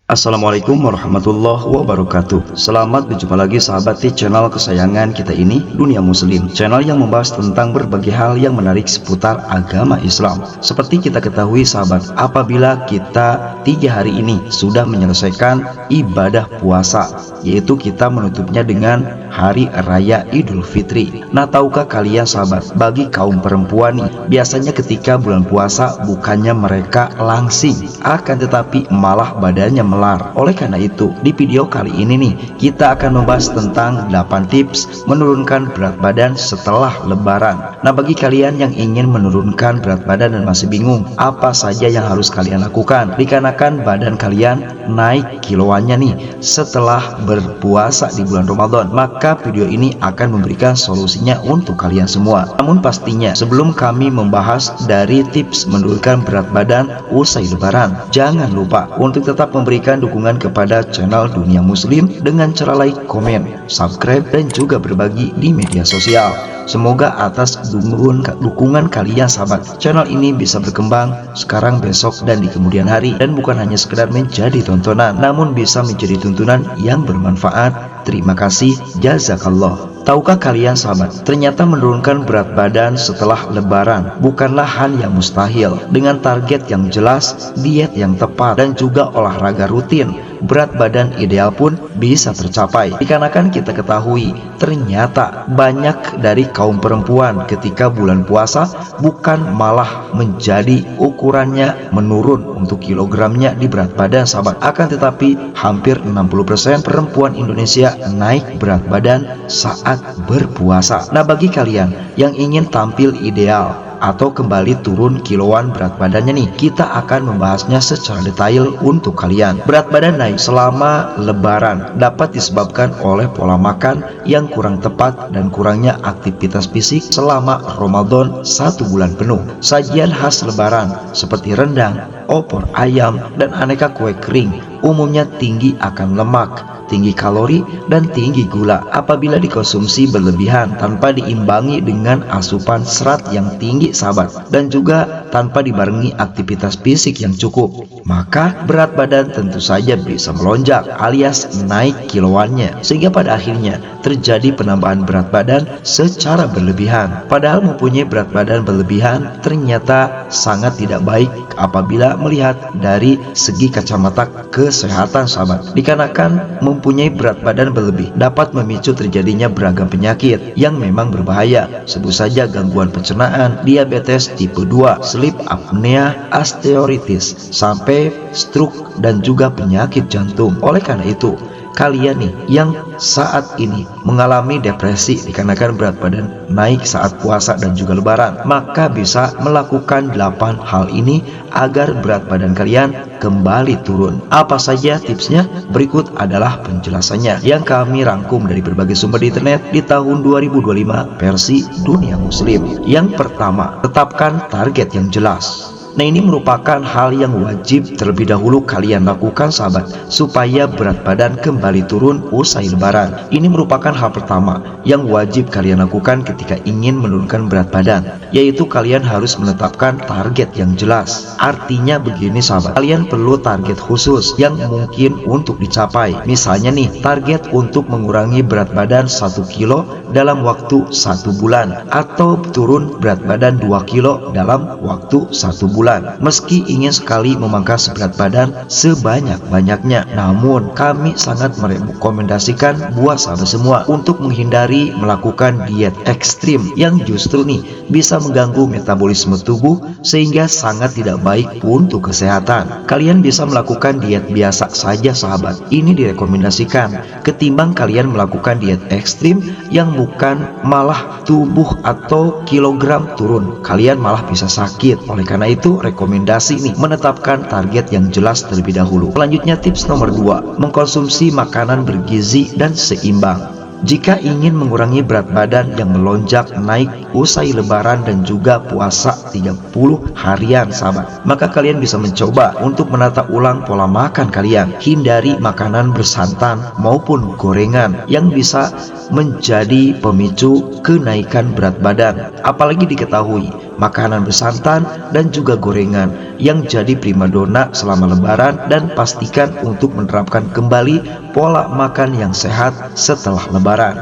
Assalamualaikum warahmatullahi wabarakatuh. Selamat berjumpa lagi sahabat di channel kesayangan kita ini, Dunia Muslim. Channel yang membahas tentang berbagai hal yang menarik seputar agama Islam. Seperti kita ketahui sahabat, apabila kita 3 hari ini sudah menyelesaikan ibadah puasa, yaitu kita menutupnya dengan hari raya Idul Fitri. Nah, tahukah kalian sahabat, bagi kaum perempuan nih, biasanya ketika bulan puasa bukannya mereka langsing, akan tetapi malah badannya melar. Oleh karena itu, di video kali ini nih, kita akan membahas tentang 8 tips menurunkan berat badan setelah lebaran. Nah, bagi kalian yang ingin menurunkan berat badan dan masih bingung apa saja yang harus kalian lakukan, dikarenakan badan kalian naik kiloannya nih setelah berpuasa di bulan Ramadan, maka video ini akan memberikan solusinya untuk kalian semua. Namun pastinya sebelum kami membahas dari tips menurunkan berat badan usai lebaran, jangan lupa untuk tetap memberikan dukungan kepada channel Dunia Muslim dengan cara like, komen, subscribe, dan juga berbagi di media sosial. Semoga atas dukungan kalian sahabat, channel ini bisa berkembang sekarang, besok, dan di kemudian hari, dan bukan hanya sekedar menjadi tontonan, namun bisa menjadi tuntunan yang bermanfaat. Terima kasih, jazakallah. Tahukah kalian sahabat, ternyata menurunkan berat badan setelah lebaran bukanlah hal yang mustahil. Dengan target yang jelas, diet yang tepat, dan juga olahraga rutin, berat badan ideal pun bisa tercapai. Dikarenakan kita ketahui, ternyata banyak dari kaum perempuan ketika bulan puasa bukan malah menjadi ukurannya menurun untuk kilogramnya di berat badan sahabat, akan tetapi hampir 60% perempuan Indonesia naik berat badan saat berpuasa. Nah, bagi kalian yang ingin tampil ideal atau kembali turun kiloan berat badannya nih, kita akan membahasnya secara detail untuk kalian. Berat badan naik selama lebaran dapat disebabkan oleh pola makan yang kurang tepat dan kurangnya aktivitas fisik selama Ramadan 1 bulan penuh. Sajian khas lebaran seperti rendang, opor ayam, dan aneka kue kering umumnya tinggi akan lemak, tinggi kalori, dan tinggi gula. Apabila dikonsumsi berlebihan tanpa diimbangi dengan asupan serat yang tinggi sahabat, dan juga tanpa dibarengi aktivitas fisik yang cukup, maka berat badan tentu saja bisa melonjak alias naik kiloannya, sehingga pada akhirnya terjadi penambahan berat badan secara berlebihan. Padahal mempunyai berat badan berlebihan ternyata sangat tidak baik apabila melihat dari segi kacamata kesehatan sahabat, dikarenakan mempunyai berat badan berlebih dapat memicu terjadinya beragam penyakit yang memang berbahaya. Sebut saja gangguan pencernaan, diabetes tipe 2, sleep apnea, osteoartritis, sampai stroke, dan juga penyakit jantung. Oleh karena itu, kalian nih yang saat ini mengalami depresi dikarenakan berat badan naik saat puasa dan juga lebaran, maka bisa melakukan 8 hal ini agar berat badan kalian kembali turun. Apa saja tipsnya? Berikut adalah penjelasannya yang kami rangkum dari berbagai sumber di internet di tahun 2025 versi Dunia Muslim. Yang pertama, tetapkan target yang jelas. Nah, ini merupakan hal yang wajib terlebih dahulu kalian lakukan sahabat, supaya berat badan kembali turun usai lebaran. Ini merupakan hal pertama yang wajib kalian lakukan ketika ingin menurunkan berat badan, yaitu kalian harus menetapkan target yang jelas. Artinya begini sahabat, kalian perlu target khusus yang mungkin untuk dicapai. Misalnya nih, target untuk mengurangi berat badan 1 kilo dalam waktu 1 bulan, atau turun berat badan 2 kilo dalam waktu 1 bulan. Meski ingin sekali memangkas berat badan sebanyak-banyaknya, namun kami sangat merekomendasikan buat sahabat semua untuk menghindari melakukan diet ekstrim yang justru nih bisa mengganggu metabolisme tubuh sehingga sangat tidak baik untuk kesehatan. Kalian bisa melakukan diet biasa saja sahabat, ini direkomendasikan, ketimbang kalian melakukan diet ekstrim yang bukan malah tubuh atau kilogram turun, kalian malah bisa sakit. Oleh karena itu, rekomendasi nih menetapkan target yang jelas terlebih dahulu. Selanjutnya, tips nomor 2, mengkonsumsi makanan bergizi dan seimbang. Jika ingin mengurangi berat badan yang melonjak naik usai lebaran dan juga puasa 30 harian sahabat, maka kalian bisa mencoba untuk menata ulang pola makan kalian. Hindari makanan bersantan maupun gorengan yang bisa menjadi pemicu kenaikan berat badan. Apalagi diketahui makanan bersantan, dan juga gorengan yang jadi primadona selama lebaran, dan pastikan untuk menerapkan kembali pola makan yang sehat setelah lebaran.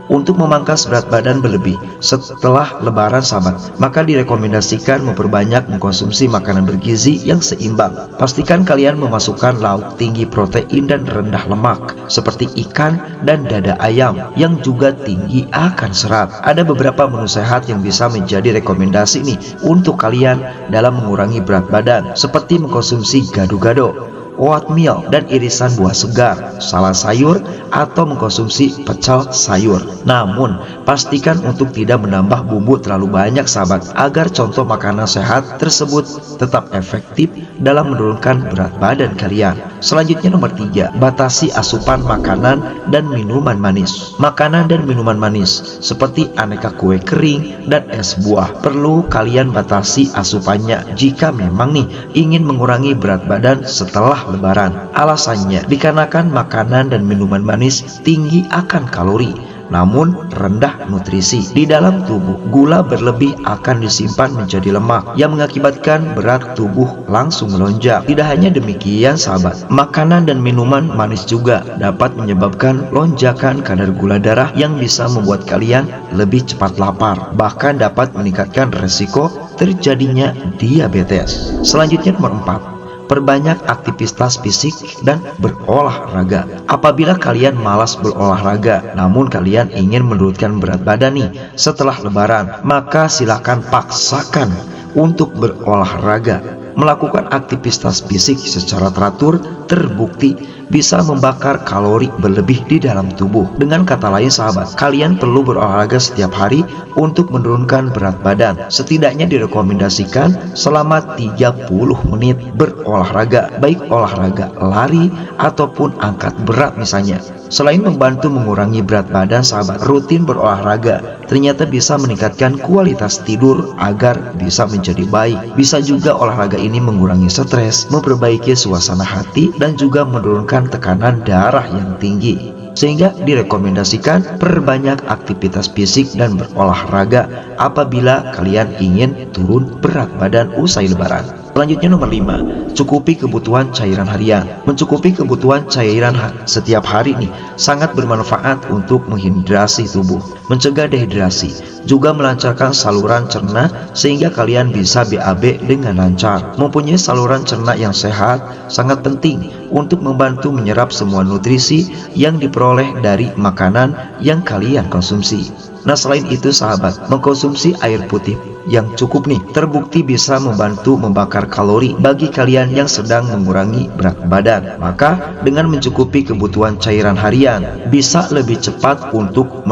Untuk memangkas berat badan berlebih setelah lebaran sahabat, maka direkomendasikan memperbanyak mengkonsumsi makanan bergizi yang seimbang. Pastikan kalian memasukkan lauk tinggi protein dan rendah lemak seperti ikan dan dada ayam yang juga tinggi akan serat. Ada beberapa menu sehat yang bisa menjadi rekomendasi nih untuk kalian dalam mengurangi berat badan, seperti mengkonsumsi gado-gado, oatmeal dan irisan buah segar, salad sayur, atau mengkonsumsi pecel sayur. Namun, pastikan untuk tidak menambah bumbu terlalu banyak sahabat, agar contoh makanan sehat tersebut tetap efektif dalam menurunkan berat badan kalian. Selanjutnya nomor 3, batasi asupan makanan dan minuman manis. Makanan dan minuman manis seperti aneka kue kering dan es buah perlu kalian batasi asupannya jika memang nih ingin mengurangi berat badan setelah lebaran. Alasannya dikarenakan makanan dan minuman manis tinggi akan kalori namun rendah nutrisi di dalam tubuh. Gula berlebih akan disimpan menjadi lemak yang mengakibatkan berat tubuh langsung melonjak. Tidak hanya demikian sahabat, makanan dan minuman manis juga dapat menyebabkan lonjakan kadar gula darah yang bisa membuat kalian lebih cepat lapar, bahkan dapat meningkatkan resiko terjadinya diabetes. Selanjutnya nomor 4, perbanyak aktivitas fisik dan berolahraga. Apabila kalian malas berolahraga, namun kalian ingin menurunkan berat badan nih setelah lebaran, maka silakan paksakan untuk berolahraga. Melakukan aktivitas fisik secara teratur terbukti bisa membakar kalori berlebih di dalam tubuh. Dengan kata lain sahabat, kalian perlu berolahraga setiap hari untuk menurunkan berat badan. Setidaknya direkomendasikan selama 30 menit berolahraga, baik olahraga lari ataupun angkat berat misalnya. Selain membantu mengurangi berat badan sahabat, rutin berolahraga ternyata bisa meningkatkan kualitas tidur agar bisa menjadi baik. Bisa juga olahraga ini mengurangi stres, memperbaiki suasana hati, dan juga menurunkan tekanan darah yang tinggi. Sehingga direkomendasikan perbanyak aktivitas fisik dan berolahraga apabila kalian ingin turun berat badan usai lebaran. Selanjutnya nomor 5, cukupi kebutuhan cairan harian. Mencukupi kebutuhan cairan setiap hari nih sangat bermanfaat untuk menghidrasi tubuh, mencegah dehidrasi, juga melancarkan saluran cerna sehingga kalian bisa BAB dengan lancar. Mempunyai saluran cerna yang sehat sangat penting untuk membantu menyerap semua nutrisi yang diperoleh dari makanan yang kalian konsumsi. Nah, selain itu sahabat, mengkonsumsi air putih yang cukup nih terbukti bisa membantu membakar kalori bagi kalian yang sedang mengurangi berat badan. Maka dengan mencukupi kebutuhan cairan harian bisa lebih cepat untuk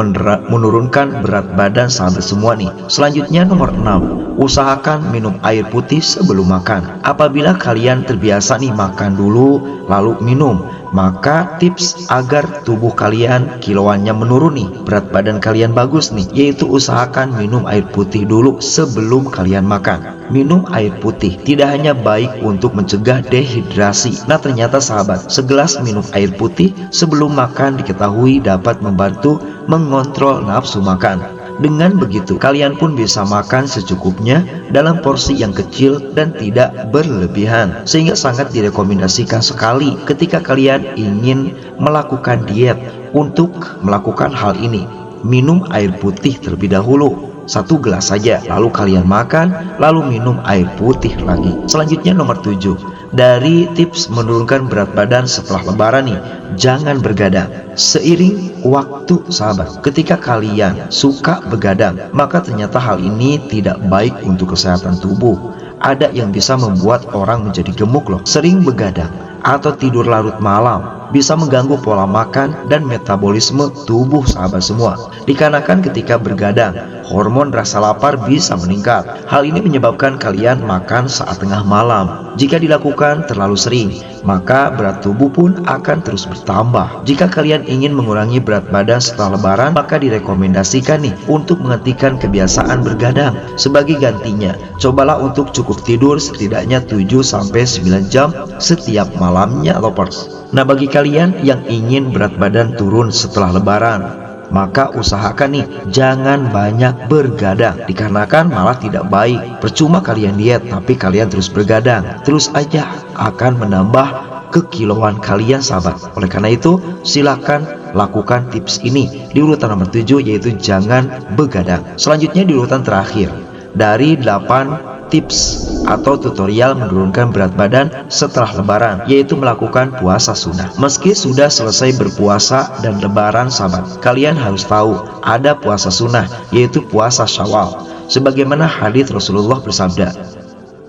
menurunkan berat badan sahabat semua nih. Selanjutnya nomor 6, usahakan minum air putih sebelum makan. Apabila kalian terbiasa nih makan dulu lalu minum, maka tips agar tubuh kalian kiloannya menurun nih, berat badan kalian bagus nih, yaitu usahakan minum air putih dulu sebelum kalian makan. Minum air putih tidak hanya baik untuk mencegah dehidrasi. Nah, ternyata sahabat, segelas minum air putih sebelum makan diketahui dapat membantu mengontrol nafsu makan. Dengan begitu, kalian pun bisa makan secukupnya dalam porsi yang kecil dan tidak berlebihan, sehingga sangat direkomendasikan sekali ketika kalian ingin melakukan diet untuk melakukan hal ini. Minum air putih terlebih dahulu, 1 gelas saja, lalu kalian makan, lalu minum air putih lagi. Selanjutnya nomor 7, dari tips menurunkan berat badan setelah lebaran nih, jangan bergadang. Seiring waktu sahabat, ketika kalian suka begadang, maka ternyata hal ini tidak baik untuk kesehatan tubuh. Ada yang bisa membuat orang menjadi gemuk loh. Sering begadang atau tidur larut malam bisa mengganggu pola makan dan metabolisme tubuh sahabat semua. Dikarenakan ketika bergadang, hormon rasa lapar bisa meningkat. Hal ini menyebabkan kalian makan saat tengah malam. Jika dilakukan terlalu sering, maka berat tubuh pun akan terus bertambah. Jika kalian ingin mengurangi berat badan setelah lebaran, maka direkomendasikan nih untuk menghentikan kebiasaan bergadang. Sebagai gantinya, cobalah untuk cukup tidur setidaknya 7-9 jam setiap malamnya lovers. Nah, bagi kalian yang ingin berat badan turun setelah lebaran, maka usahakan nih jangan banyak bergadang, dikarenakan malah tidak baik. Percuma kalian diet tapi kalian terus bergadang, terus aja akan menambah kekilauan kalian sahabat. Oleh karena itu silakan lakukan tips ini di urutan nomor 7, yaitu jangan begadang. Selanjutnya di urutan terakhir dari 8 tips atau tutorial menurunkan berat badan setelah lebaran, yaitu melakukan puasa sunnah. Meski sudah selesai berpuasa dan lebaran sahabat, kalian harus tahu ada puasa sunnah, yaitu puasa Syawal. Sebagaimana hadits Rasulullah bersabda,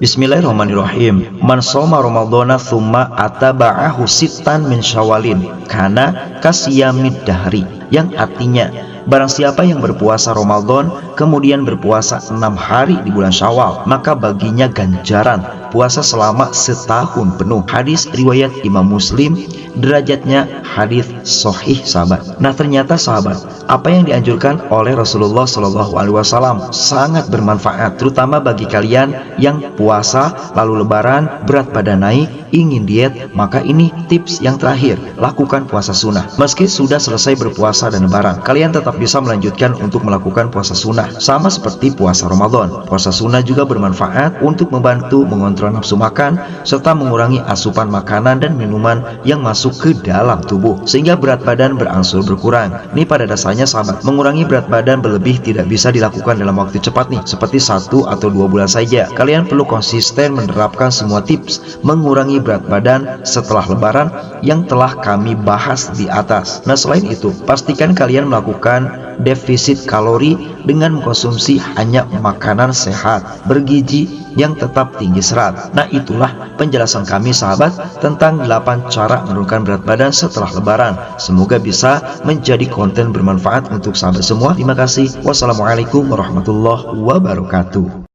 Bismillahirrahmanirrahim, man shoma ramadhana tsumma atba'ahu sittan min syawalin kana kasiyamid dahri, yang artinya barang siapa yang berpuasa Ramadan kemudian berpuasa 6 hari di bulan Syawal, maka baginya ganjaran puasa selama setahun penuh. Hadis riwayat Imam Muslim, derajatnya hadis sahih sahabat. Nah ternyata sahabat, apa yang dianjurkan oleh Rasulullah SAW sangat bermanfaat, terutama bagi kalian yang puasa lalu lebaran berat badan naik, ingin diet. Maka ini tips yang terakhir, lakukan puasa sunnah. Meski sudah selesai berpuasa dan lebaran, kalian tetap bisa melanjutkan untuk melakukan puasa sunnah, sama seperti puasa Ramadan. Puasa sunnah juga bermanfaat untuk membantu mengontrol nafsu makan serta mengurangi asupan makanan dan minuman yang masuk ke dalam tubuh, sehingga berat badan berangsur berkurang. Ini pada dasarnya sahabat, mengurangi berat badan berlebih tidak bisa dilakukan dalam waktu cepat nih, seperti 1 atau 2 bulan saja. Kalian perlu konsisten menerapkan semua tips mengurangi berat badan setelah lebaran yang telah kami bahas di atas. Nah selain itu, pastikan kalian melakukan defisit kalori dengan mengkonsumsi hanya makanan sehat, bergizi yang tetap tinggi serat. Nah itulah penjelasan kami sahabat tentang 8 cara menurunkan berat badan setelah lebaran. Semoga bisa menjadi konten bermanfaat untuk sahabat semua. Terima kasih. Wassalamualaikum warahmatullahi wabarakatuh.